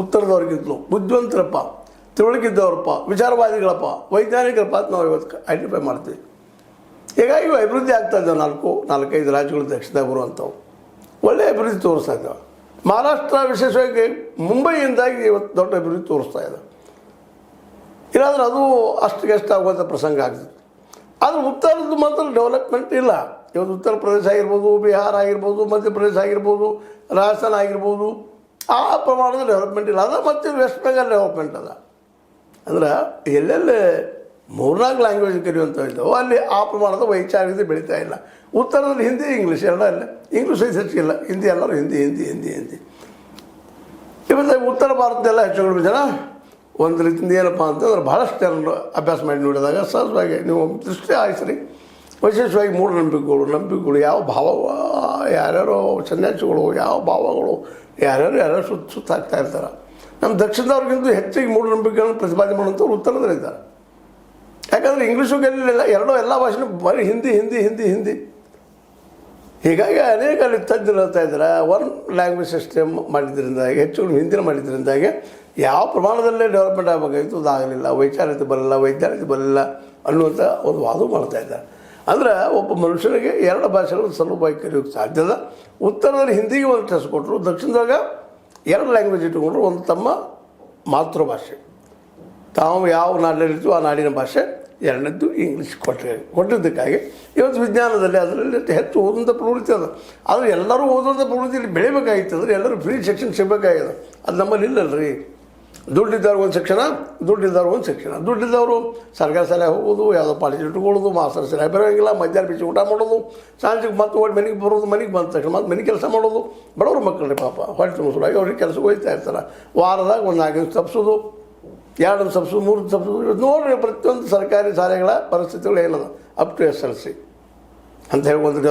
ಉತ್ತರದವ್ರಿಗಿಂತಲೂ ಬುದ್ಧಿವಂತರಪ್ಪ, ತಿಳುವಳಿಕಿದ್ದವರಪ್ಪ, ವಿಚಾರವಾದಿಗಳಪ್ಪ, ವೈಜ್ಞಾನಿಕರಪ್ಪ ಅಂತ ನಾವು ಇವತ್ತು ಐಡೆಂಟಿಫೈ ಮಾಡ್ತೀವಿ. ಹೀಗಾಗಿ ಇವು ಅಭಿವೃದ್ಧಿ ಆಗ್ತಾ ಇದ್ದಾವೆ. 4-5 ರಾಜ್ಯಗಳ ದಕ್ಷಿಣದಾಗ ಬರುವಂಥವು ಒಳ್ಳೆಯ ಅಭಿವೃದ್ಧಿ ತೋರಿಸ್ತಾ ಇದ್ದಾವೆ. ಮಹಾರಾಷ್ಟ್ರ ವಿಶೇಷವಾಗಿ ಮುಂಬೈಯಿಂದಾಗಿ ಇವತ್ತು ದೊಡ್ಡ ಅಭಿವೃದ್ಧಿ ತೋರಿಸ್ತಾ ಇದೆ. ಇಲ್ಲಾಂದ್ರೆ ಅದು ಅಷ್ಟಿಗೆಷ್ಟು ಆಗುವಂಥ ಪ್ರಸಂಗ ಆಗ್ತದೆ. ಆದರೆ ಉತ್ತರದ್ದು ಮಾತ್ರ ಡೆವಲಪ್ಮೆಂಟ್ ಇಲ್ಲ. ಇವತ್ತು ಉತ್ತರ ಪ್ರದೇಶ ಆಗಿರ್ಬೋದು, ಬಿಹಾರ ಆಗಿರ್ಬೋದು, ಮಧ್ಯಪ್ರದೇಶ ಆಗಿರ್ಬೋದು, ರಾಜಸ್ಥಾನ ಆಗಿರ್ಬೋದು, ಆ ಪ್ರಮಾಣದ ಡೆವಲಪ್ಮೆಂಟ್ ಇಲ್ಲ. ಅದ ಮತ್ತು ವೆಸ್ಟ್ ಬೆಂಗಾಲ್ ಡೆವಲಪ್ಮೆಂಟ್ ಅದ. ಅಂದ್ರೆ ಎಲ್ಲೆಲ್ಲಿ 3-4 ಲ್ಯಾಂಗ್ವೇಜ್ ಕಲಿಯುವಂಥ ಇದ್ದಾವೆ ಅಲ್ಲಿ ಆ ಪ್ರಮಾಣದ ವೈಚಾರಿಕತೆ ಬೆಳೀತಾ ಇಲ್ಲ. ಉತ್ತರದಲ್ಲಿ ಹಿಂದಿ ಇಂಗ್ಲೀಷ್ ಎರಡೂ ಇಲ್ಲ. ಇಂಗ್ಲೀಷ್ ಹೆಚ್ಚಿಲ್ಲ, ಹಿಂದಿ ಎಲ್ಲರೂ ಹಿಂದಿ ಹಿಂದಿ ಹಿಂದಿ ಹಿಂದಿ ಇವತ್ತು ಉತ್ತರ ಭಾರತದೆಲ್ಲ ಹೆಚ್ಚು ಜನ ಒಂದು ರೀತಿಯಿಂದ ಏನಪ್ಪ ಅಂತಂದ್ರೆ ಭಾಳಷ್ಟು ಜನರು ಅಭ್ಯಾಸ ಮಾಡಿ ನೋಡಿದಾಗ ಸಹಜವಾಗಿ ನೀವು ದೃಷ್ಟಿ ಆಯ್ಸ್ರಿ. ವಿಶೇಷವಾಗಿ ನಂಬಿಕೆಗಳು ಯಾವ ಭಾವ, ಯಾರ್ಯಾರೋ ಸನ್ಯಾಸಿಗಳು, ಯಾವ ಭಾವಗಳು ಯಾರ್ಯಾರು ಸುತ್ತಾಗ್ತಾ ಇರ್ತಾರೆ. ನಮ್ಮ ದಕ್ಷಿಣದವ್ರಿಗಿಂತ ಹೆಚ್ಚಿಗೆ ಮೂಢನಂಬಿಕೆಗಳನ್ನು ಪ್ರತಿಪಾದನೆ ಮಾಡುವಂಥವ್ರು ಉತ್ತರದಲ್ಲಿ ಇದ್ದಾರೆ. ಯಾಕಂದರೆ ಇಂಗ್ಲೀಷು ಕಲಿಯಲಿಲ್ಲ, ಎಲ್ಲ ಭಾಷೆನೂ ಬರೀ ಹಿಂದಿ ಹಿಂದಿ ಹಿಂದಿ ಹಿಂದಿ. ಹೀಗಾಗಿ ಅನೇಕ ಅಲ್ಲಿ ತಜ್ಞರು ಹೇಳ್ತಾ ಇದ್ದಾರೆ, ಒನ್ ಲ್ಯಾಂಗ್ವೇಜ್ ಸಿಸ್ಟಮ್ ಮಾಡಿದ್ರಿಂದಾಗಿ, ಹೆಚ್ಚು ಹಿಂದಿನ ಮಾಡಿದ್ರಿಂದಾಗಿ ಯಾವ ಪ್ರಮಾಣದಲ್ಲೇ ಡೆವಲಪ್ಮೆಂಟ್ ಆಗಬೇಕಾಗಿತ್ತು ಅದಾಗಲಿಲ್ಲ, ವೈಚಾರಿಕತೆ ಬರಲಿಲ್ಲ, ವೈಜ್ಞಾನಿಕತೆ ಬರಲಿಲ್ಲ ಅನ್ನುವಂಥ ಒಂದು ವಾದ ಮಾಡ್ತಾ ಇದ್ದಾರೆ. ಅಂದರೆ ಒಬ್ಬ ಮನುಷ್ಯನಿಗೆ 2 ಭಾಷೆಗಳು ಸುಲಭವಾಗಿ ಕಲಿಯೋಕ್ಕೆ ಸಾಧ್ಯದ. ಉತ್ತರದಲ್ಲಿ ಹಿಂದಿಗೆ ಒಂದು ಟೆಸ್ಟ್ ಕೊಟ್ಟರು, ದಕ್ಷಿಣದಾಗ 2 ಲ್ಯಾಂಗ್ವೇಜ್ ಇಟ್ಟುಕೊಂಡ್ರು. ಒಂದು ತಮ್ಮ ಮಾತೃಭಾಷೆ, ತಾವು ಯಾವ ನಾಡಿನಲ್ಲಿತ್ತು ಆ ನಾಡಿನ ಭಾಷೆ, 2ನೇದ್ದು ಇಂಗ್ಲೀಷ್ ಕೊಟ್ಟಿದ್ದಕ್ಕಾಗಿ ಇವತ್ತು ವಿಜ್ಞಾನದಲ್ಲಿ ಅದರಲ್ಲಿ ಹೆಚ್ಚು ಓದುವಂಥ ಪ್ರವೃತ್ತಿ ಅದ. ಆದರೆ ಎಲ್ಲರೂ ಓದುವಂಥ ಪ್ರವೃತ್ತಿಯಲ್ಲಿ ಬೆಳಿಬೇಕಾಗಿತ್ತು. ಅಂದರೆ ಎಲ್ಲರೂ ಫ್ರೀ ಸೆಕ್ಷನ್ ಸಿಗಬೇಕಾಗಿದೆ. ಅದು ನಮ್ಮಲ್ಲಿ ಇಲ್ಲಲ್ರಿ. ದುಡ್ಡಿದ್ದವ್ರು ಒಂದು ಸೆಕ್ಷನ, ದುಡ್ಡಿದ್ದವ್ರು ಒಂದು ಸೆಕ್ಷನ. ದುಡ್ಡಿದ್ದವರು ಸರ್ಕಾರಿ ಶಾಲೆ ಹೋಗೋದು, ಯಾವುದೋ ಪಾಲಿಸಿ ಇಟ್ಕೊಳ್ಳೋದು, ಮಾಸ್ತರ್ ಶಾಲೆ ಬರೋಂಗಿಲ್ಲ, ಮಧ್ಯಾಹ್ನ ಬಿಸಿ ಊಟ ಮಾಡೋದು, ಸಂಜೆಗೆ ಮತ್ತೆ ಹೊಟ್ಟು ಮನೆಗೆ ಬರೋದು, ಮನೆಗೆ ಬಂದ ತಕ್ಷಣ ಮತ್ತೆ ಮನೆ ಕೆಲಸ ಮಾಡೋದು. ಬಡವ್ರ ಮಕ್ಕಳ್ರಿ ಪಾಪ ಹೊಟ್ಟೆ ತುಂಬಿಸೋದಾಗಿ ಅವ್ರಿಗೆ ಕೆಲಸಕ್ಕೆ ಹೋಗ್ತಾ ಇರ್ತಾರೆ. ವಾರದಾಗ ಒಂದು 4 ದಿವಸ ತಪ್ಪಿಸೋದು, 2 ದಿವಸ ತಪ್ಪಿಸೋದು, 3 ದಿವಸ ತಪ್ಪಿಸೋದು. ನೋಡಿರಿ ಪ್ರತಿಯೊಂದು ಸರ್ಕಾರಿ ಶಾಲೆಗಳ ಪರಿಸ್ಥಿತಿಗಳು ಏನದ ಅಪ್ ಟು SLC ಅಂತ ಹೇಳಿ ಒಂದು